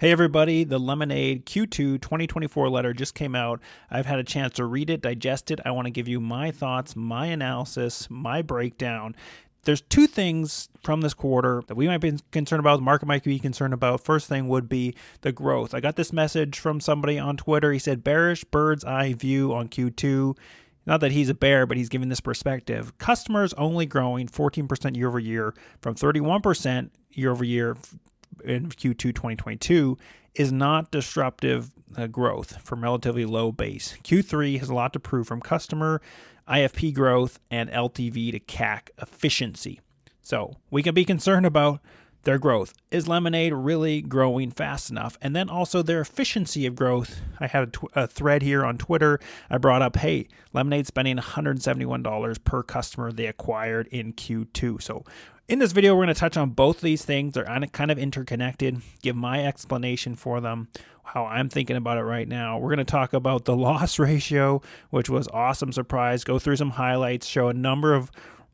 Hey everybody, the Lemonade Q2 2024 letter just came out. I've had a chance to read it, digest it. I want to give you my thoughts, my analysis, my breakdown. There's two things from this quarter that we might be concerned about, the market might be concerned about. First thing would be the growth. I got this message from somebody on Twitter. He said, bearish bird's eye view on Q2. Not that he's a bear, but he's giving this perspective. Customers only growing 14% year over year from 31% year over year in Q2 2022 is not disruptive growth from relatively low base. Q3 has a lot to prove from customer, IFP growth, and LTV to CAC efficiency. So we can be concerned about their growth. Is Lemonade really growing fast enough? And then also their efficiency of growth. I had a thread here on Twitter. I brought up, hey, Lemonade spending $171 per customer they acquired in Q2. So in this video, we're going to touch on both of these things. They're kind of interconnected, give my explanation for them, how I'm thinking about it right now. We're going to talk about the loss ratio, which was awesome surprise, go through some highlights, show a number of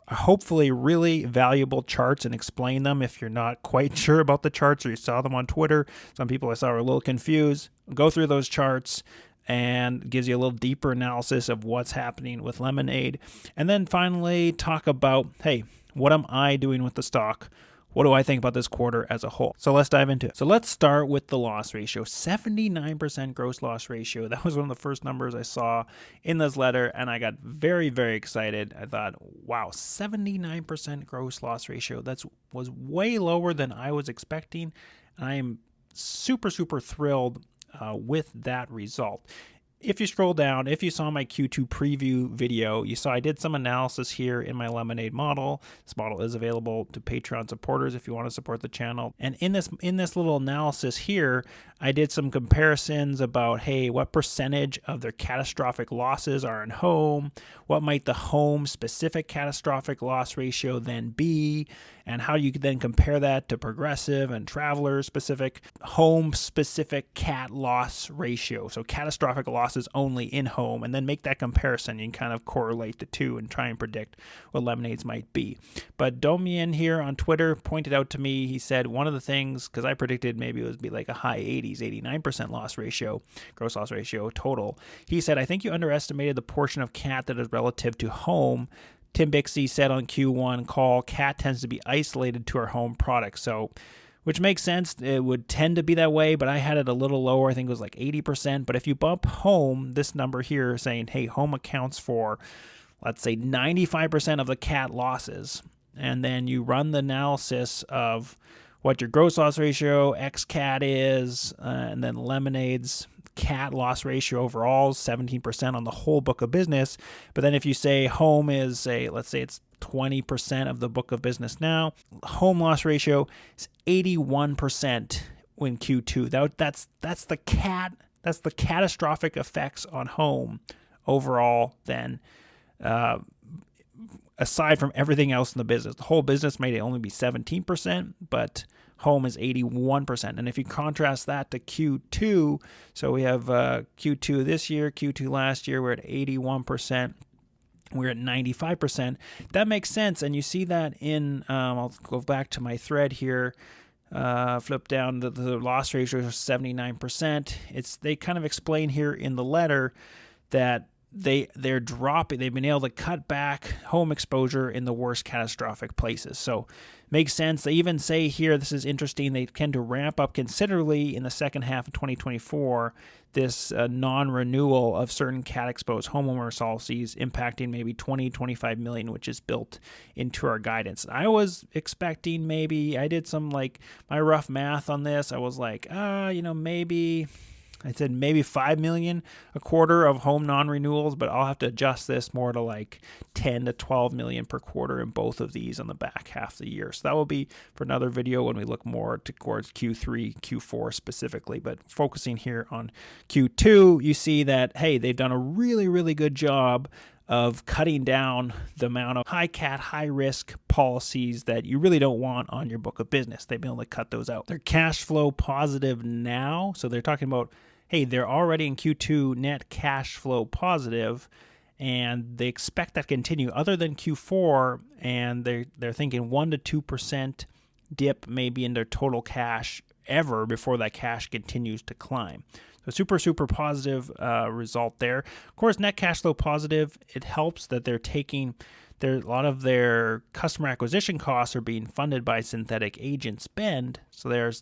hopefully really valuable charts and explain them if you're not quite sure about the charts or you saw them on Twitter. Some people I saw were a little confused. Go through those charts and gives you a little deeper analysis of what's happening with Lemonade. And then finally talk about, hey, what am I doing with the stock? What do I think about this quarter as a whole? So let's dive into it. So let's start with the loss ratio, 79% gross loss ratio. That was one of the first numbers I saw in this letter, and I got very, very excited. I thought, wow, 79% gross loss ratio. That was way lower than I was expecting. And I am super, super thrilled with that result. If you scroll down, if you saw my Q2 preview video, you saw I did some analysis here in my Lemonade model. This model is available to Patreon supporters if you want to support the channel. And in this little analysis here, I did some comparisons about, hey, what percentage of their catastrophic losses are in home? What might the home specific catastrophic loss ratio then be? And how you could then compare that to Progressive and Traveler specific home specific cat loss ratio. So catastrophic losses only in home, and then make that comparison. You can kind of correlate the two and try and predict what Lemonade's might be. But Domian here on Twitter pointed out to me, he said one of the things, because I predicted maybe it would be like a high 80s, 89% loss ratio, gross loss ratio total. He said, I think you underestimated the portion of cat that is relative to home. Tim Bixby said on Q1 call, cat tends to be isolated to our home product. So, which makes sense. It would tend to be that way, but I had it a little lower. I think it was like 80%. But if you bump home, this number here saying, hey, home accounts for, let's say 95% of the cat losses. And then you run the analysis of what your gross loss ratio, X cat is, and then Lemonade's cat loss ratio overall is 17% on the whole book of business. But then if you say home is let's say it's 20% of the book of business now, home loss ratio is 81% in Q2. That's the catastrophic effects on home overall then. Aside from everything else in the business, the whole business may only be 17%, but home is 81%. And if you contrast that to Q2, so we have Q2 this year, Q2 last year, we're at 81%. We're at 95%. That makes sense. And you see that in, I'll go back to my thread here, flip down, the loss ratio is 79%. They kind of explain here in the letter that they're dropping. They've been able to cut back home exposure in the worst catastrophic places. So makes sense. They even say here, this is interesting, they tend to ramp up considerably in the second half of 2024, this non-renewal of certain cat-exposed homeowner policies impacting maybe 20-25 million, which is built into our guidance. I was expecting maybe, I did some my rough math on this. I was like, maybe I said maybe 5 million a quarter of home non-renewals, but I'll have to adjust this more to 10 to 12 million per quarter in both of these on the back half of the year. So that will be for another video when we look more towards Q3, Q4 specifically. But focusing here on Q2, you see that, hey, they've done a really, really good job of cutting down the amount of high cat, high risk policies that you really don't want on your book of business. They've been able to cut those out. They're cash flow positive now. So they're talking about, hey, they're already in Q2 net cash flow positive, and they expect that to continue other than Q4, and they're thinking 1 to 2% dip maybe in their total cash forever before that cash continues to climb. So super positive result there. Of course, net cash flow positive. It helps that they're taking a lot of their customer acquisition costs are being funded by synthetic agent spend. So they're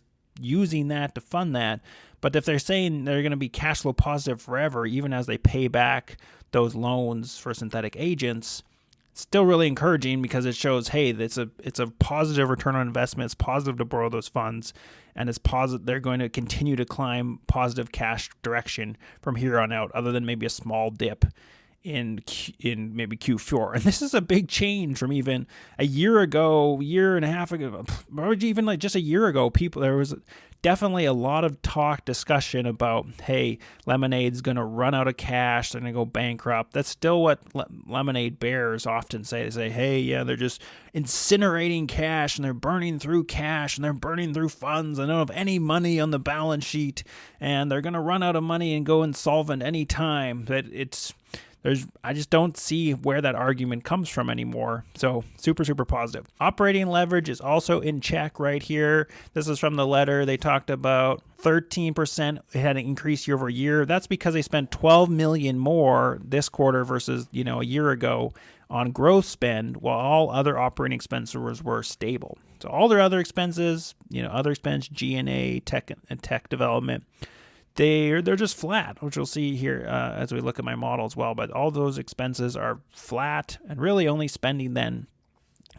using that to fund that. But if they're saying they're going to be cash flow positive forever, even as they pay back those loans for synthetic agents, it's still really encouraging because it shows, hey, it's a positive return on investment. It's positive to borrow those funds, and it's positive. They're going to continue to climb positive cash direction from here on out, other than maybe a small dip in maybe Q4. And this is a big change from even a year and a half ago, or even like just a year ago. There was definitely a lot of discussion about, hey, Lemonade's going to run out of cash, they're going to go bankrupt. That's still what Lemonade bears often say. They say, hey, yeah, they're just incinerating cash, and they're burning through cash, and they're burning through funds, and they don't have any money on the balance sheet, and they're going to run out of money and go insolvent anytime. But I just don't see where that argument comes from anymore. So super positive. Operating leverage is also in check right here. This is from the letter. They talked about 13%. It had an increase year over year. That's because they spent $12 million more this quarter versus a year ago on growth spend, while all other operating expenses were stable. So all their other expenses, other expense, G&A, tech development, they're just flat, which you'll see here as we look at my model as well. But all those expenses are flat, and really only spending then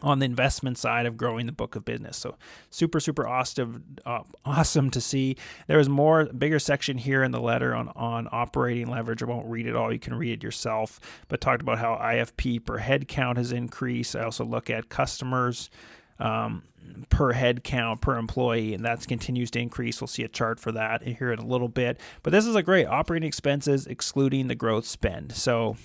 on the investment side of growing the book of business. So super awesome to see. There was bigger section here in the letter on operating leverage. I won't read it all. You can read it yourself. But talked about how IFP per head count has increased. I also look at customers per head count, per employee, and that continues to increase. We'll see a chart for that here in a little bit. But this is a great operating expenses excluding the growth spend. So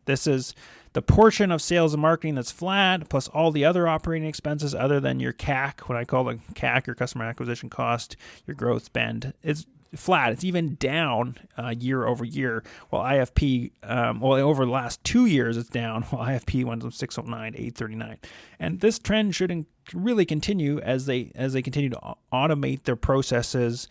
this is the portion of sales and marketing that's flat, plus all the other operating expenses other than your CAC, what I call the CAC, your customer acquisition cost, your growth spend. It's flat. It's even down year over year, while IFP, over the last 2 years, it's down, while IFP went from 609 to 839. And this trend should really continue as they continue to automate their processes,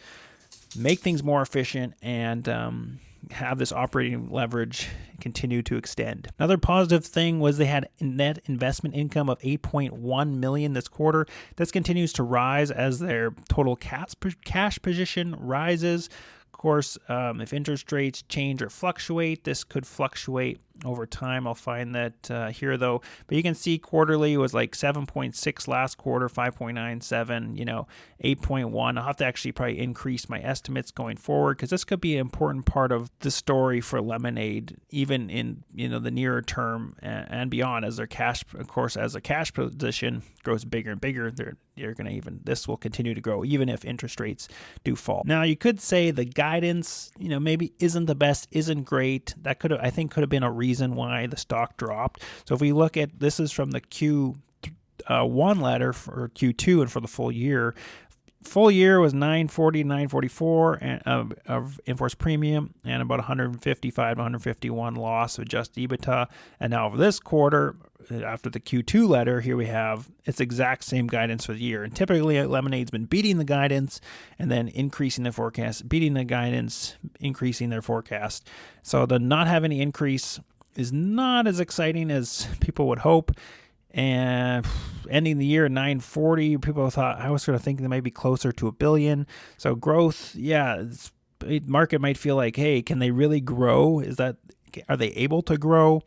make things more efficient, and have this operating leverage continue to extend. Another positive thing was they had net investment income of $8.1 million this quarter. This continues to rise as their total cash position rises. Of course, if interest rates change or fluctuate, this could fluctuate over time. I'll find that here though. But you can see quarterly was like 7.6 last quarter, 5.97, 8.1. I'll have to actually probably increase my estimates going forward, because this could be an important part of the story for Lemonade, even in the nearer term and beyond, as their cash, of course, as a cash position grows bigger and bigger. This will continue to grow even if interest rates do fall. Now you could say the guidance, maybe isn't the best, isn't great. That could have been a reason why the stock dropped. So if we look at, this is from the Q1 letter for Q2 and for the full year. Full year was 940 to 944 of in-force premium, and about 155 to 151 loss of adjusted EBITDA. And now for this quarter, after the Q2 letter, here we have its exact same guidance for the year. And typically, Lemonade's been beating the guidance and then increasing the forecast, beating the guidance, increasing their forecast. So the not having any increase is not as exciting as people would hope. And ending the year at 940, people thought, I was sort of thinking they might be closer to $1 billion. So growth, market might feel like, hey, can they really grow? Are they able to grow?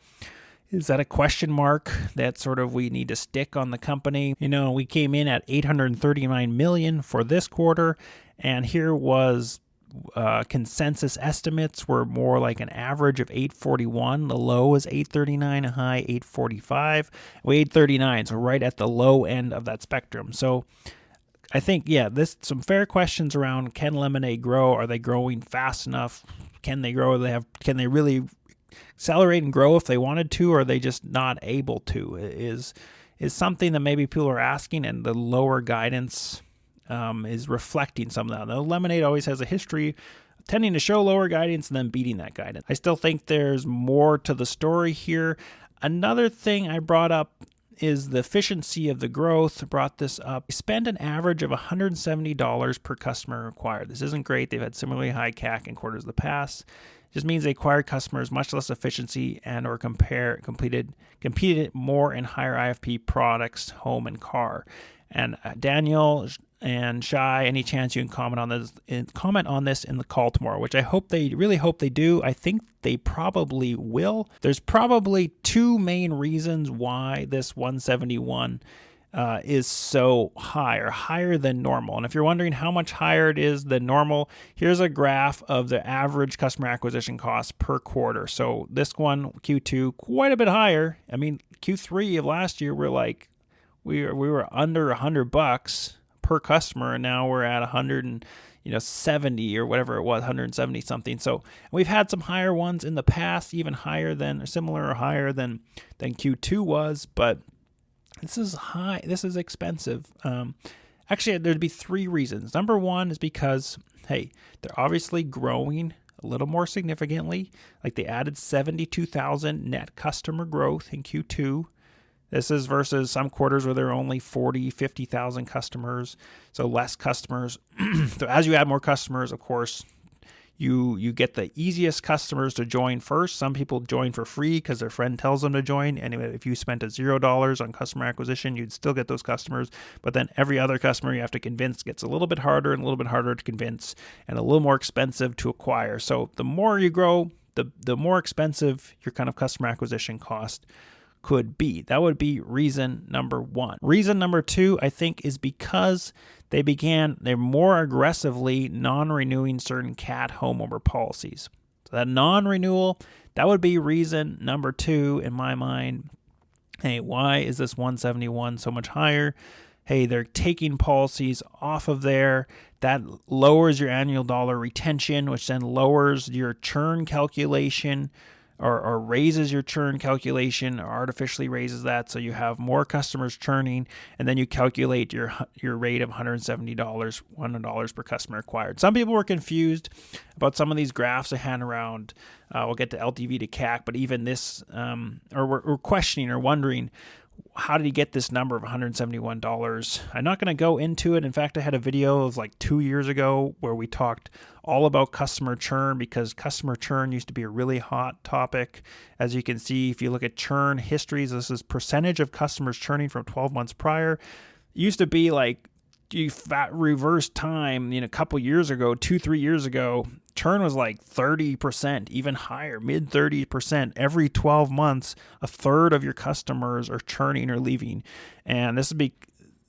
Is that a question mark that sort of we need to stick on the company? We came in at $839 million for this quarter, and here was consensus estimates were more like an average of 841. The low was 839, a high 845. 839, so right at the low end of that spectrum. So I think, some fair questions around, can Lemonade grow? Are they growing fast enough? Can they grow? Can they really accelerate and grow if they wanted to, or are they just not able to? Is something that maybe people are asking, and the lower guidance is reflecting some of that. Now, Lemonade always has a history of tending to show lower guidance and then beating that guidance. I still think there's more to the story here. Another thing I brought up is the efficiency of the growth brought this up. They spend an average of $170 per customer acquired. This isn't great. They've had similarly high CAC in quarters of the past. It just means they acquired customers much less efficiency and or competed more in higher IFP products, home and car. And Daniel and Shai, any chance you can comment on this in the call tomorrow, which I really hope they do. I think they probably will. There's probably two main reasons why this 171 is so high, or higher than normal. And if you're wondering how much higher it is than normal, here's a graph of the average customer acquisition cost per quarter. So this one, Q2, quite a bit higher. I mean, Q3 of last year, we were under $100 per customer, and now we're at 170 or whatever it was, 170 something. So we've had some higher ones in the past, even higher than, or similar or higher than Q2 was, but this is high. This is expensive. Actually, there'd be three reasons. Number one is because, hey, they're obviously growing a little more significantly. Like they added 72,000 net customer growth in Q2. This is versus some quarters where there are only 40, 50,000 customers, so less customers. So as you add more customers, of course, you get the easiest customers to join first. Some people join for free because their friend tells them to join. Anyway, if you spent $0 on customer acquisition, you'd still get those customers. But then every other customer you have to convince gets a little bit harder and a little bit harder to convince and a little more expensive to acquire. So the more you grow, the more expensive your kind of customer acquisition cost could be. That would be reason number one. Reason number two, I think, is because they're more aggressively non-renewing certain cat homeowner policies. So that non-renewal, that would be reason number two in my mind. Hey, why is this 171 so much higher? Hey, they're taking policies off of there. That lowers your annual dollar retention, which then lowers your churn calculation, or raises your churn calculation, or artificially raises that, so you have more customers churning, and then you calculate your rate of $170, $100 per customer acquired. Some people were confused about some of these graphs I had around. We'll get to LTV to CAC, but even this, or we're questioning or wondering, how did he get this number of $171? I'm not going to go into it. In fact, I had a video of like 2 years ago where we talked all about customer churn, because customer churn used to be a really hot topic. As you can see, if you look at churn histories, this is percentage of customers churning from 12 months prior. It used to be like, you reverse time, a couple years ago, 2-3 years ago, churn was like 30%, even higher, mid 30%. Every 12 months, a third of your customers are churning or leaving. And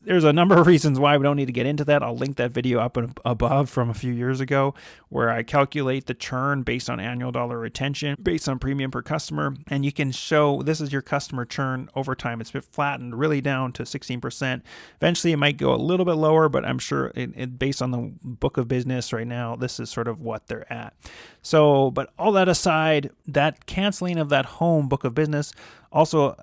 there's a number of reasons why. We don't need to get into that. I'll link that video up above from a few years ago, where I calculate the churn based on annual dollar retention, based on premium per customer. And you can show this is your customer churn over time. It's been flattened really down to 16%. Eventually, it might go a little bit lower, but I'm sure based on the book of business right now, this is sort of what they're at. So, but all that aside, that canceling of that home book of business also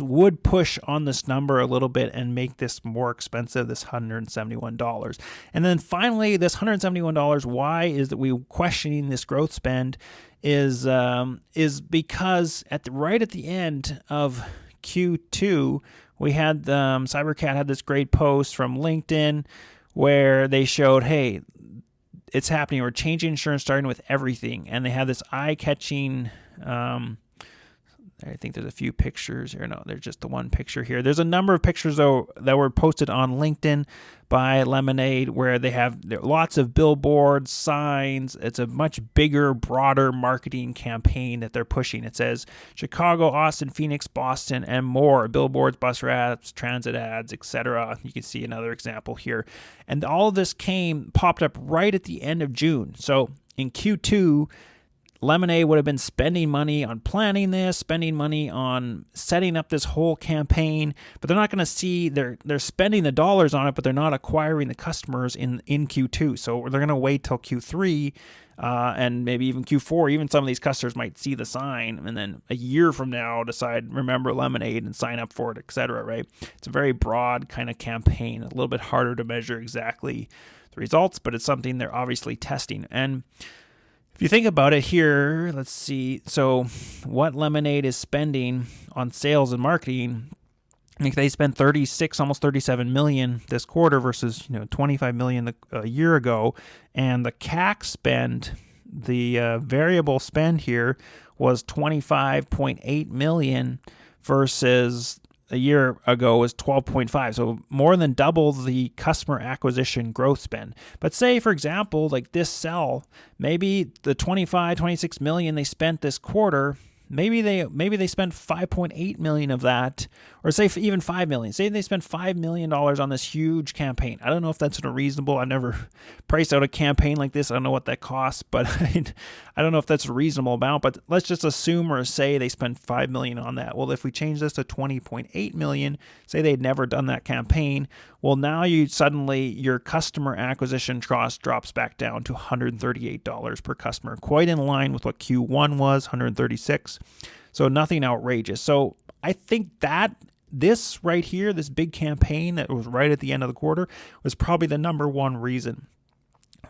would push on this number a little bit and make this more expensive, this $171. And then finally, this $171, why is that we questioning this growth spend is because right at the end of Q2, we had Cybercat had this great post from LinkedIn where they showed, hey, it's happening. We're changing insurance starting with everything. And they have this eye-catching I think there's a few pictures here. No, there's just the one picture here. There's a number of pictures, though, that were posted on LinkedIn by LMND, where there are lots of billboards, signs. It's a much bigger, broader marketing campaign that they're pushing. It says Chicago, Austin, Phoenix, Boston, and more. Billboards, bus ads, transit ads, etc. You can see another example here. And all of this popped up right at the end of June. So in Q2, LMND would have been spending money on planning this, spending money on setting up this whole campaign, but they're not going to see, they're spending the dollars on it, but they're not acquiring the customers in Q2. So they're going to wait till Q3 and maybe even Q4. Even some of these customers might see the sign and then a year from now decide, remember LMND and sign up for it, etc. Right? It's a very broad kind of campaign, a little bit harder to measure exactly the results, but it's something they're obviously testing. And if you think about it here, let's see. So what LMND is spending on sales and marketing Like they spent 36, almost 37 million this quarter versus 25 million a year ago, and the CAC spend, the variable spend here, was 25.8 million versus a year ago was 12.5. So more than double the customer acquisition growth spend. But say, for example, like this cell, maybe the 26 million they spent this quarter, maybe they spent 5.8 million of that, or say even 5 million. Say they spent $5 million on this huge campaign. I don't know if that's reasonable. I've never priced out a campaign like this. I don't know what that costs, but I don't know if that's a reasonable amount. But let's just assume or say they spent 5 million on that. Well, if we change this to 20.8 million, say they'd never done that campaign, well, now your customer acquisition cost drops back down to $138 per customer, quite in line with what Q1 was, $136. So nothing outrageous. So I think that this right here, this big campaign that was right at the end of the quarter, was probably the number one reason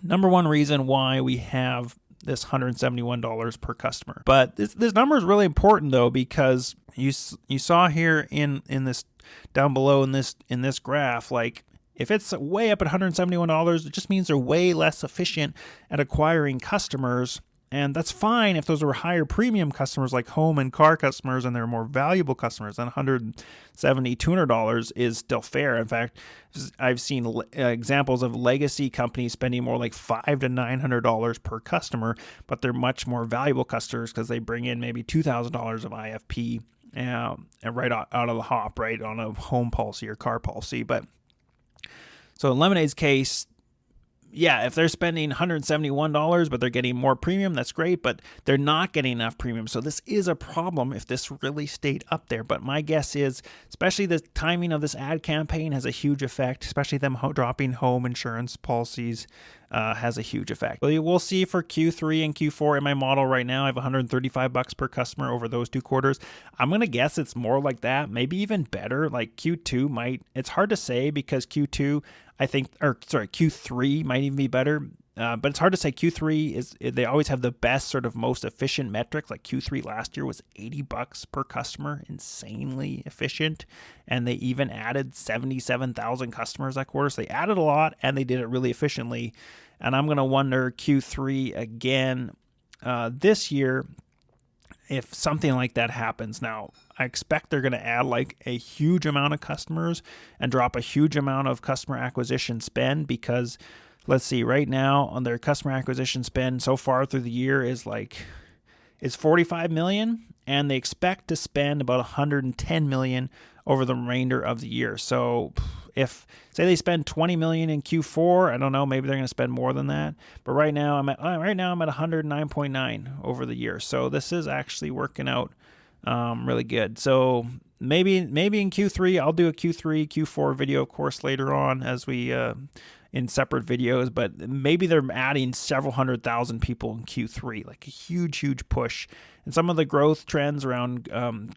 why we have this $171 per customer. But this number is really important though, because you saw here in this down below in this graph, like if it's way up at $171, it just means they're way less efficient at acquiring customers. And that's fine if those were higher premium customers like home and car customers and they're more valuable customers. Then $170, $200 is still fair. In fact, I've seen examples of legacy companies spending more like $500 to $900 per customer, but they're much more valuable customers because they bring in maybe $2,000 of IFP and right out of the hop, right, on a home policy or car policy. But so in Lemonade's case, yeah, if they're spending $171, but they're getting more premium, that's great, but they're not getting enough premium. So this is a problem if this really stayed up there. But my guess is, especially the timing of this ad campaign has a huge effect, especially them dropping home insurance policies has a huge effect. We'll see for Q3 and Q4 in my model right now. I have $135 per customer over those 2 quarters. I'm going to guess it's more like that, maybe even better. Like Q2 might, it's hard to say because Q3 might even be better. But it's hard to say. Q3 they always have the best sort of most efficient metrics. Like Q3 last year was $80 per customer, insanely efficient. And they even added 77,000 customers that quarter. So they added a lot and they did it really efficiently. And I'm going to wonder Q3 again this year if something like that happens. Now, I expect they're going to add like a huge amount of customers and drop a huge amount of customer acquisition spend because let's see, right now on their customer acquisition spend so far through the year is $45 million, and they expect to spend about $110 million over the remainder of the year. So if say they spend $20 million in Q4, I don't know, maybe they're going to spend more than that. But right now I'm at 109.9 over the year. So this is actually working out really good. So maybe in Q3 I'll do a Q3, Q4 video, of course, later on as we in separate videos, but maybe they're adding several 100,000 people in Q3, like a huge push. And some of the growth trends around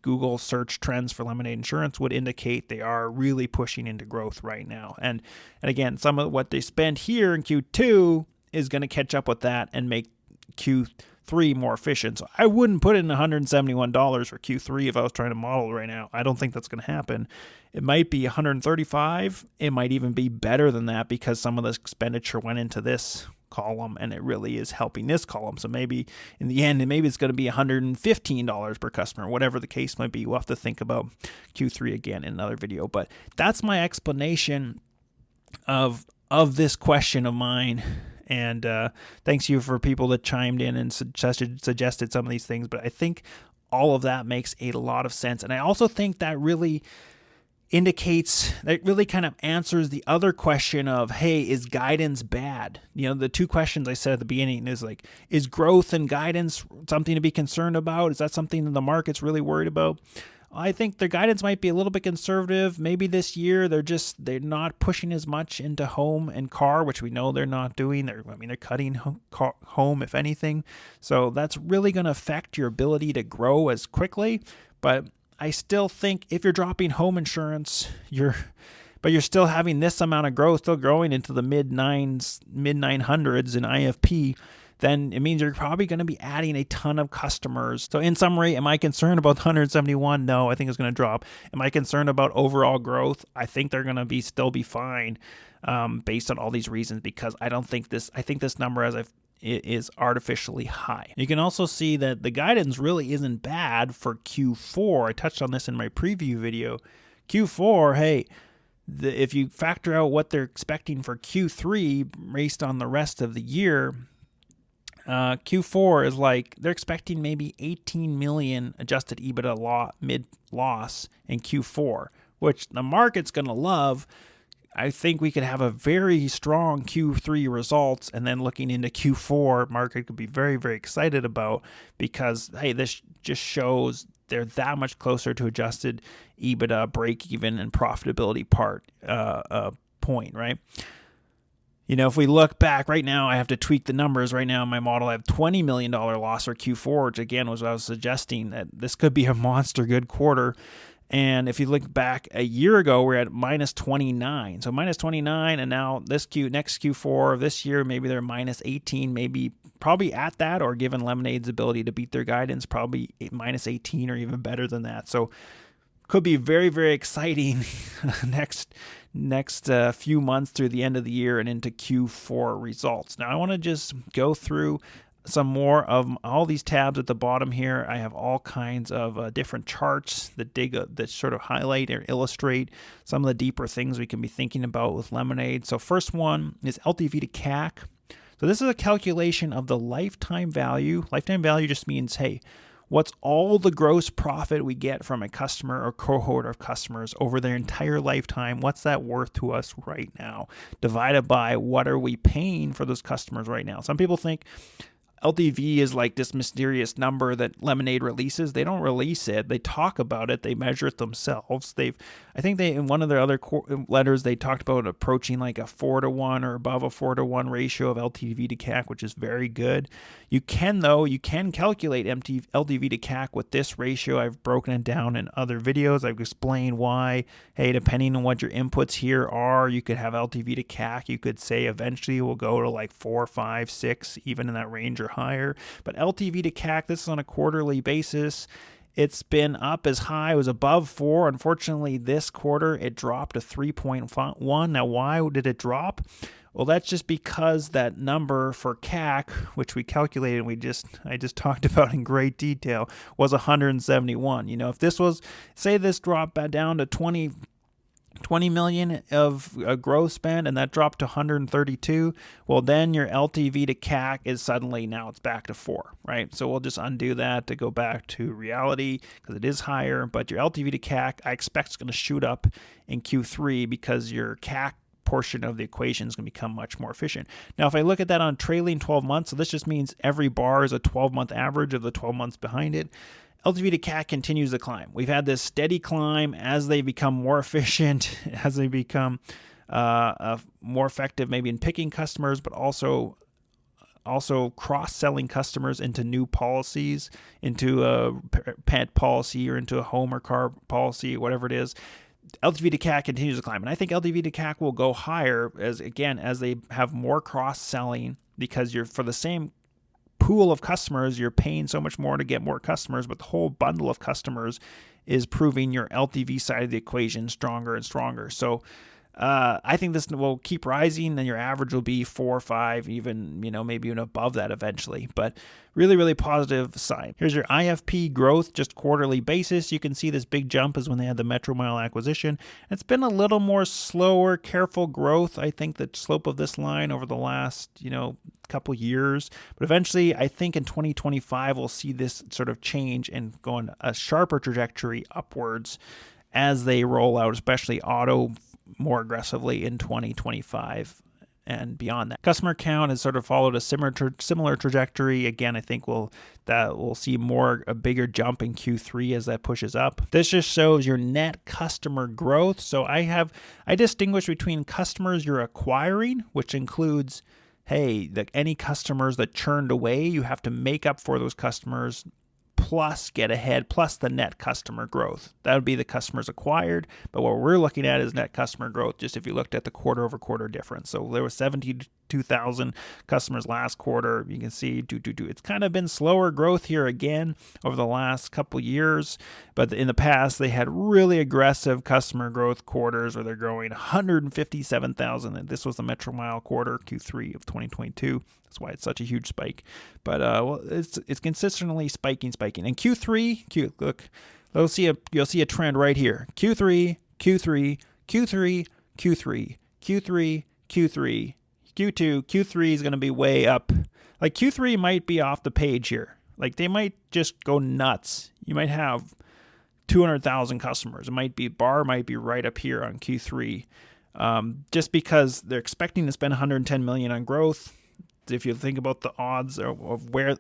Google search trends for Lemonade Insurance would indicate they are really pushing into growth right now. And again, some of what they spend here in Q2 is going to catch up with that and make Q3 more efficient. So I wouldn't put in $171 for Q3 if I was trying to model right now. I don't think that's going to happen. It might be $135. It might even be better than that because some of the expenditure went into this column and it really is helping this column. So maybe in the end, maybe it's going to be $115 per customer, whatever the case might be. We'll have to think about Q3 again in another video. But that's my explanation of this question of mine. And thanks you for people that chimed in and suggested some of these things. But I think all of that makes a lot of sense. And I also think that really kind of answers the other question of, hey, is guidance bad? The 2 questions I said at the beginning is like, is growth and guidance something to be concerned about? Is that something that the market's really worried about? I think their guidance might be a little bit conservative. Maybe this year they're not pushing as much into home and car, which we know they're not doing. They're cutting home if anything. So that's really going to affect your ability to grow as quickly. But I still think if you're dropping home insurance, but you're still having this amount of growth, still growing into the mid 900s in IFP, then it means you're probably going to be adding a ton of customers. So in summary, am I concerned about 171? No, I think it's going to drop. Am I concerned about overall growth? I think they're going to still be fine based on all these reasons, because I think this number is artificially high. You can also see that the guidance really isn't bad for Q4. I touched on this in my preview video. Q4, hey, if you factor out what they're expecting for Q3 based on the rest of the year, Q4 is like they're expecting maybe 18 million adjusted EBITDA mid loss in Q4, which the market's going to love. I think we could have a very strong Q3 results, and then looking into Q4, market could be very, very excited about, because, hey, this just shows they're that much closer to adjusted EBITDA, break even, and profitability point, right? You know, if we look back right now, I have to tweak the numbers. Right now in my model, I have $20 million loss for Q4, which again was what I was suggesting, that this could be a monster good quarter. And if you look back a year ago, we're at minus 29. So minus 29, and now next Q4 of this year, maybe they're minus 18, maybe probably at that, or given Lemonade's ability to beat their guidance, probably minus 18 or even better than that. So could be very, very exciting next few months through the end of the year and into Q4 results. Now I want to just go through some more of all these tabs at the bottom here. I have all kinds of different charts that sort of highlight or illustrate some of the deeper things we can be thinking about with Lemonade. So first one is LTV to CAC. So this is a calculation of the lifetime value. Lifetime value just means, hey, what's all the gross profit we get from a customer or cohort of customers over their entire lifetime? What's that worth to us right now? Divided by what are we paying for those customers right now? Some people think LTV is like this mysterious number that Lemonade releases. They don't release it. They talk about it. They measure it themselves. I think in one of their other letters, they talked about approaching like a 4-to-1 or above a 4-to-1 ratio of LTV to CAC, which is very good. You can calculate LTV to CAC with this ratio. I've broken it down in other videos. I've explained why, hey, depending on what your inputs here are, you could have LTV to CAC. You could say eventually we'll go to like 4, 5, 6, even in that range or higher. But LTV to CAC, this is on a quarterly basis. It's been up as high. It was above 4. Unfortunately, this quarter, it dropped to 3.1. Now, why did it drop? Well, that's just because that number for CAC, which we calculated, I just talked about in great detail, was 171. You know, if this was, say this dropped back down to 20 million of growth spend, and that dropped to 132, well, then your LTV to CAC is suddenly, now it's back to 4, right? So we'll just undo that to go back to reality, because it is higher, but your LTV to CAC, I expect it's going to shoot up in Q3 because your CAC portion of the equation is going to become much more efficient. Now, if I look at that on trailing 12 months, so this just means every bar is a 12-month average of the 12 months behind it, LTV to CAC continues to climb. We've had this steady climb as they become more efficient, as they become more effective maybe in picking customers, but also cross-selling customers into new policies, into a pet policy or into a home or car policy, whatever it is. LTV to CAC continues to climb. And I think LTV to CAC will go higher as they have more cross-selling, because you're for the same pool of customers, you're paying so much more to get more customers, but the whole bundle of customers is proving your LTV side of the equation stronger and stronger. So I think this will keep rising, and your average will be 4 or 5, even, maybe even above that eventually. But really, really positive sign. Here's your IFP growth, just quarterly basis. You can see this big jump is when they had the Metro Mile acquisition. It's been a little more slower, careful growth. I think the slope of this line over the last, couple years, but eventually I think in 2025 we'll see this sort of change and go on a sharper trajectory upwards as they roll out, especially auto, more aggressively in 2025 and beyond that. Customer count has sort of followed a similar trajectory. Again, I think we'll see a bigger jump in Q3 as that pushes up. This just shows your net customer growth. So I distinguish between customers you're acquiring, which includes, hey, any customers that churned away, you have to make up for those customers plus get ahead, plus the net customer growth. That would be the customers acquired, but what we're looking at is net customer growth, just if you looked at the quarter-over-quarter difference. So there was 72,000 customers last quarter. You can see it's kind of been slower growth here again over the last couple years, but in the past they had really aggressive customer growth quarters where they're growing 157,000, and this was the Metro Mile quarter, Q3 of 2022. That's why it's such a huge spike. But it's consistently spiking. And Q3, look, you'll see a trend right here. Q3, Q3, Q3, Q3, Q3, Q3, Q2, Q3 is going to be way up. Like Q3 might be off the page here. Like they might just go nuts. You might have 200,000 customers. It might be right up here on Q3, just because they're expecting to spend 110 million on growth. If you think about the odds of where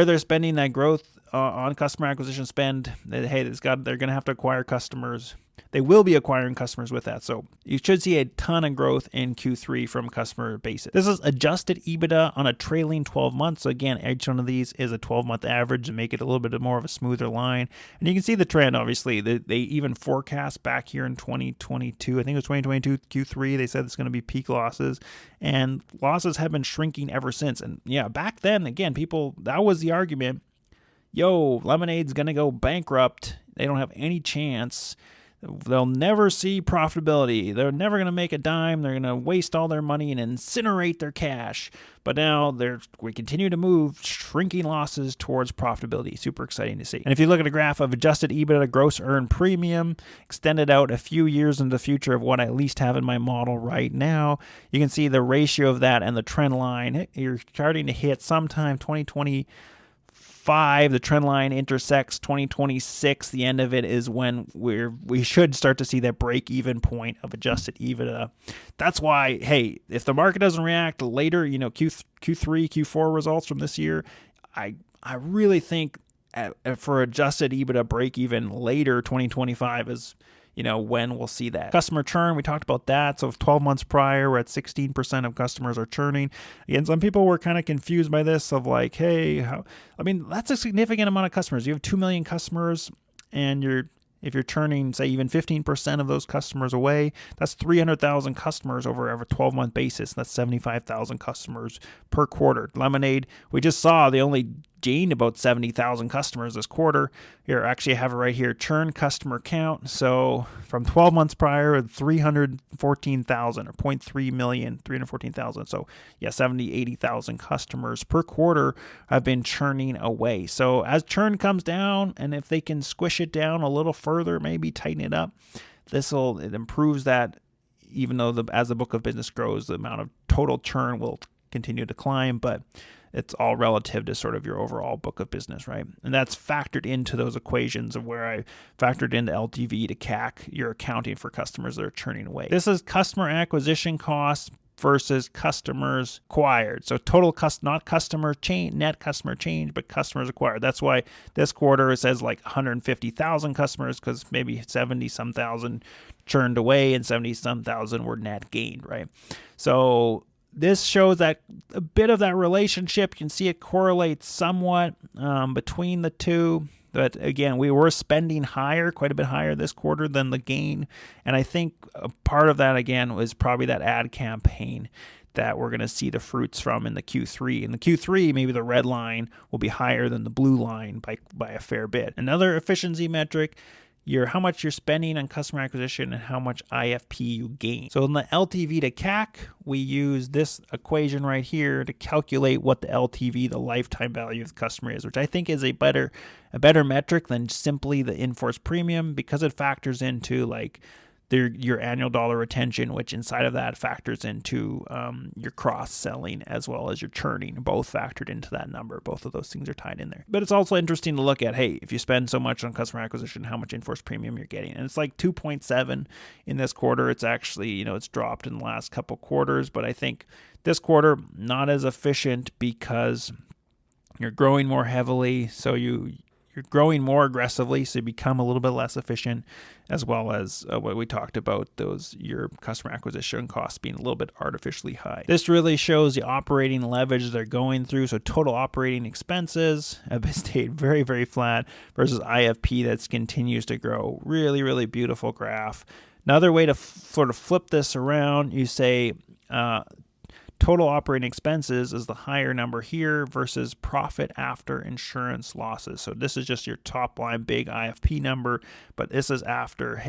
they're spending that growth on customer acquisition spend, hey, they're going to have to acquire customers. They will be acquiring customers with that. So you should see a ton of growth in Q3 from customer basis. This is adjusted EBITDA on a trailing 12 months. So again, each one of these is a 12-month average to make it a little bit more of a smoother line. And you can see the trend, obviously. They even forecast back here in 2022. I think it was 2022 Q3. They said it's going to be peak losses. And losses have been shrinking ever since. And yeah, back then, again, that was the argument. Yo, Lemonade's going to go bankrupt. They don't have any chance. They'll never see profitability. They're never going to make a dime. They're going to waste all their money and incinerate their cash. But now we continue to move shrinking losses towards profitability. Super exciting to see. And if you look at a graph of adjusted EBITDA, gross earned premium, extended out a few years into the future of what I at least have in my model right now, you can see the ratio of that and the trend line. You're starting to hit sometime 2025. The trend line intersects 2026. The end of it is when we should start to see that break-even point of adjusted EBITDA. That's why, hey, if the market doesn't react later, Q3, Q4 results from this year, I really think for adjusted EBITDA break-even later, 2025 is when we'll see that. Customer churn, we talked about that. So 12 months prior, we're at 16% of customers are churning. Again, some people were kind of confused by this of like, hey, that's a significant amount of customers. You have 2 million customers and if you're churning, say, even 15% of those customers away, that's 300,000 customers over a 12-month basis. That's 75,000 customers per quarter. Lemonade, we just saw they only gained about 70,000 customers this quarter. Here, actually, I have it right here, churn customer count. So from 12 months prior, 314,000 or 0.3 million, 314,000. So yeah, 70, 80,000 customers per quarter have been churning away. So as churn comes down, and if they can squish it down a little further, maybe tighten it up, it improves that. Even though as the book of business grows, the amount of total churn will continue to climb, but it's all relative to sort of your overall book of business, right? And that's factored into those equations of where I factored into LTV to CAC. You're accounting for customers that are churning away. This is customer acquisition costs versus customers acquired. So total not customer change, net customer change, but customers acquired. That's why this quarter it says like 150,000 customers, because maybe 70-some thousand churned away and 70-some thousand were net gained, right? So this shows that a bit of that relationship. You can see it correlates somewhat between the two. But again, we were spending quite a bit higher this quarter than the gain. And I think a part of that, again, was probably that ad campaign that we're going to see the fruits from in the Q3. In the Q3, maybe the red line will be higher than the blue line by a fair bit. Another efficiency metric, how much you're spending on customer acquisition and how much IFP you gain. So in the LTV to CAC, we use this equation right here to calculate what the LTV, the lifetime value of the customer is, which I think is a better metric than simply the in-force premium, because it factors into like your annual dollar retention, which inside of that factors into your cross-selling as well as your churning, both factored into that number. Both of those things are tied in there. But it's also interesting to look at, hey, if you spend so much on customer acquisition, how much in-force premium you're getting. And it's like 2.7 in this quarter. It's actually, it's dropped in the last couple quarters, but I think this quarter, not as efficient because you're growing more heavily. So you're growing more aggressively, so you become a little bit less efficient, as well as what we talked about, your customer acquisition costs being a little bit artificially high. This really shows the operating leverage they're going through. So total operating expenses have stayed very, very flat versus IFP that continues to grow. Really, really beautiful graph. Another way to sort of flip this around, you say total operating expenses is the higher number here versus profit after insurance losses. So this is just your top line big IFP number, but this is after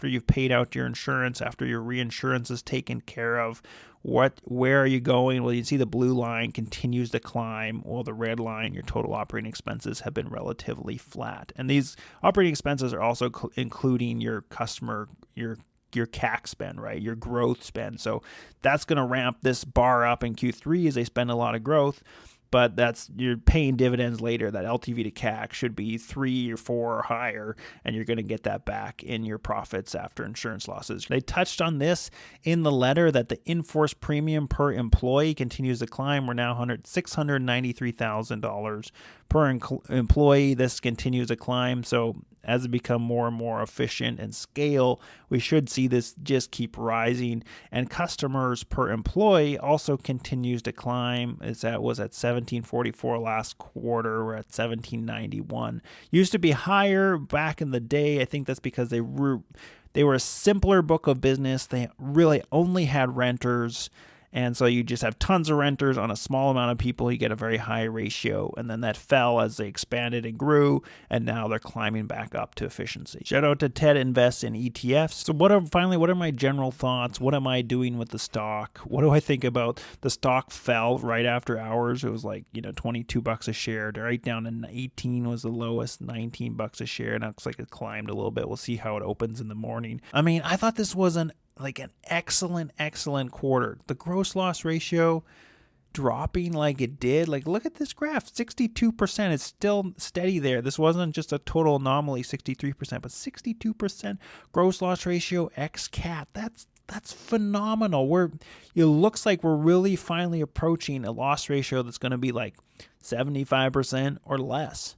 you've paid out your insurance, after your reinsurance is taken care of. Where are you going? Well, you see the blue line continues to climb, while the red line, your total operating expenses, have been relatively flat. And these operating expenses are also including your customer, your CAC spend, right? Your growth spend. So that's going to ramp this bar up in Q3 as they spend a lot of growth, but you're paying dividends later. That LTV to CAC should be 3 or 4 or higher, and you're going to get that back in your profits after insurance losses. They touched on this in the letter that the in-force premium per employee continues to climb. We're now $693,000 per employee. This continues to climb. So as it become more and more efficient and scale, we should see this just keep rising. And customers per employee also continues to climb. Was at 1744 last quarter. We're at 1791. Used to be higher back in the day. I think that's because they were a simpler book of business. They really only had renters. And so you just have tons of renters on a small amount of people. You get a very high ratio. And then that fell as they expanded and grew. And now they're climbing back up to efficiency. Shout out to Ted Invests in ETFs. So what are my general thoughts? What am I doing with the stock? What do I think about the stock? Fell right after hours. It was like, $22 a share. Right down to 18 was the lowest, $19 a share. And it looks like it climbed a little bit. We'll see how it opens in the morning. I mean, I thought this was an excellent quarter. The gross loss ratio dropping like it did. Like, look at this graph, 62%. It's still steady there. This wasn't just a total anomaly, 63%, but 62% gross loss ratio ex cat. That's phenomenal. It looks like we're really finally approaching a loss ratio that's going to be like 75% or less.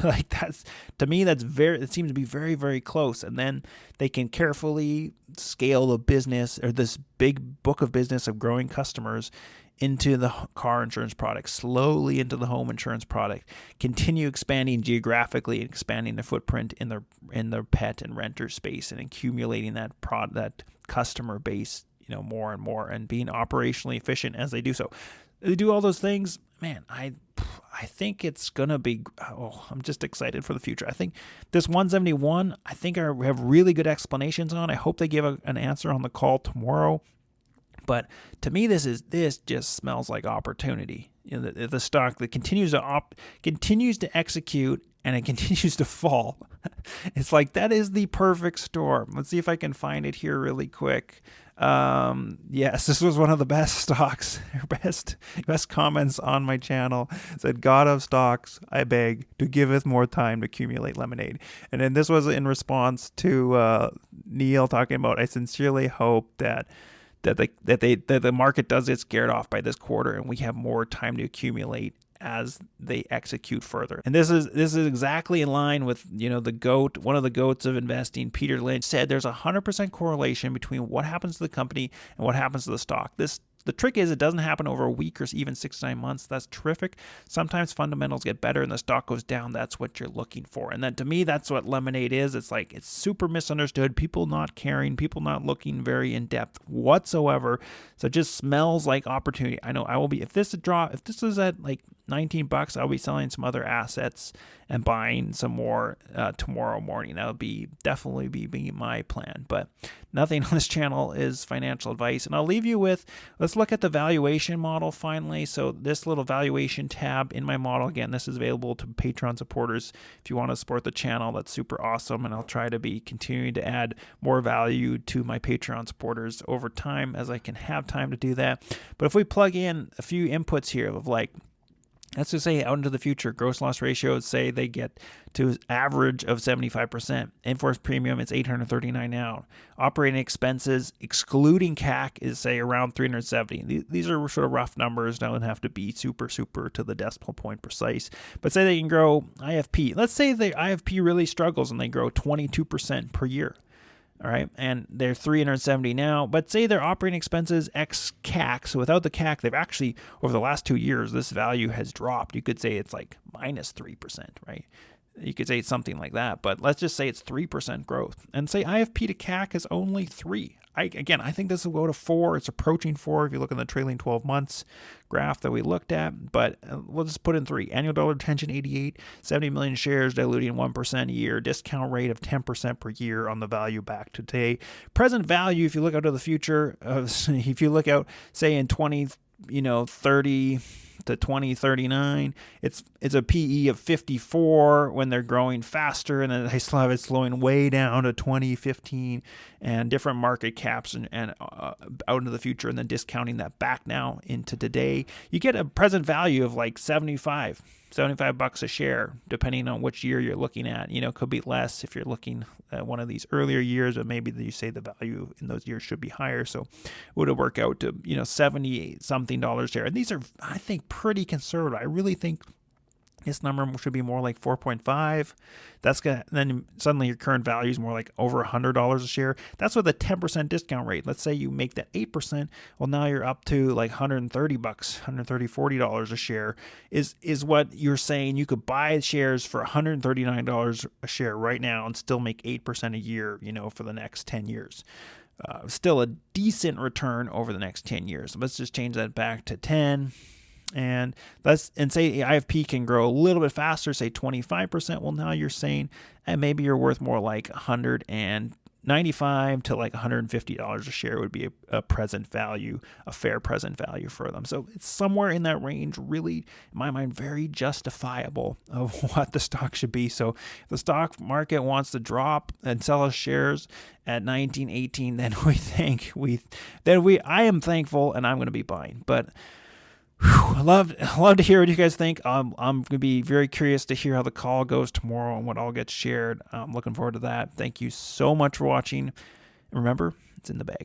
Like to me, it seems to be very, very close. And then they can carefully scale the business, or this big book of business of growing customers, into the car insurance product, slowly into the home insurance product, continue expanding geographically and expanding the footprint in their pet and renter space, and accumulating that customer base, more and more, and being operationally efficient as they do so. They do all those things, man. I think it's going to be, I'm just excited for the future. I think this 171, I have really good explanations on. I hope they give an answer on the call tomorrow. But to me, this just smells like opportunity. The stock that continues to execute, and it continues to fall. It's like, that is the perfect storm. Let's see if I can find it here really quick. Yes, this was one of the best stocks, best comments on my channel. It said, "God of stocks, I beg to giveth more time to accumulate lemonade." And then this was in response to Neil talking about, "I sincerely hope that the market does get scared off by this quarter, and we have more time to accumulate as they execute further." And this is exactly in line with, the GOAT, one of the GOATs of investing, Peter Lynch, said there's 100% correlation between what happens to the company and what happens to the stock. The trick is, it doesn't happen over a week or even 6 to 9 months. That's terrific. Sometimes fundamentals get better and the stock goes down. That's what you're looking for. And then to me, that's what Lemonade is. It's like, it's super misunderstood. People not caring, people not looking very in depth whatsoever. So it just smells like opportunity. I know I will be, if this is at like $19, I'll be selling some other assets and buying some more tomorrow morning. That would definitely be my plan. But nothing on this channel is financial advice. And I'll leave you with, let's look at the valuation model finally. So this little valuation tab in my model, again, this is available to Patreon supporters. If you want to support the channel, that's super awesome. And I'll try to be continuing to add more value to my Patreon supporters over time as I can have time to do that. But if we plug in a few inputs here of like, let's just say out into the future, gross loss ratios say they get to average of 75%. In-force premium, it's $839 now. Operating expenses, excluding CAC, is say around $370. These are sort of rough numbers. Don't have to be super to the decimal point precise. But say they can grow IFP. Let's say the IFP really struggles and they grow 22% per year. All right, and they're $370 now, but say their operating expenses ex CAC, so without the CAC, they've actually, over the last 2 years, this value has dropped. You could say it's like minus 3%, right? You could say it's something like that, but let's just say it's 3% growth. And say IFP to CAC is only 3. I think this will go to 4. It's approaching 4 if you look at the trailing 12 months graph that we looked at, but we'll just put in 3. Annual dollar retention 88, 70 million shares, diluting 1% a year, discount rate of 10% per year on the value back to today. Present value, if you look out to the future, if you look out, say in 2030 to 2039, it's a PE of 54 when they're growing faster, and then they still have it slowing way down to 2015 and different market caps and out into the future, and then discounting that back now into today. You get a present value of like $75 a share, depending on which year you're looking at. Could be less if you're looking at one of these earlier years, but maybe you say the value in those years should be higher. So would it work out to, $70 something a share? And these are, I think, pretty conservative. I really think this number should be more like 4.5. Then suddenly your current value is more like over $100 a share. That's with a 10% discount rate. Let's say you make that 8%. Well, now you're up to like $130, $40 a share is what you're saying. You could buy shares for $139 a share right now and still make 8% a year, for the next 10 years. Still a decent return over the next 10 years. Let's just change that back to 10. And say IFP can grow a little bit faster, say 25%. Well, now you're saying, and maybe you're worth more like $195 to like $150 a share would be a present value, a fair present value for them. So it's somewhere in that range, really, in my mind, very justifiable of what the stock should be. So if the stock market wants to drop and sell us shares at 19, 18, then I am thankful and I'm going to be buying. But I love to hear what you guys think. I'm going to be very curious to hear how the call goes tomorrow and what all gets shared. I'm looking forward to that. Thank you so much for watching. And remember, it's in the bag.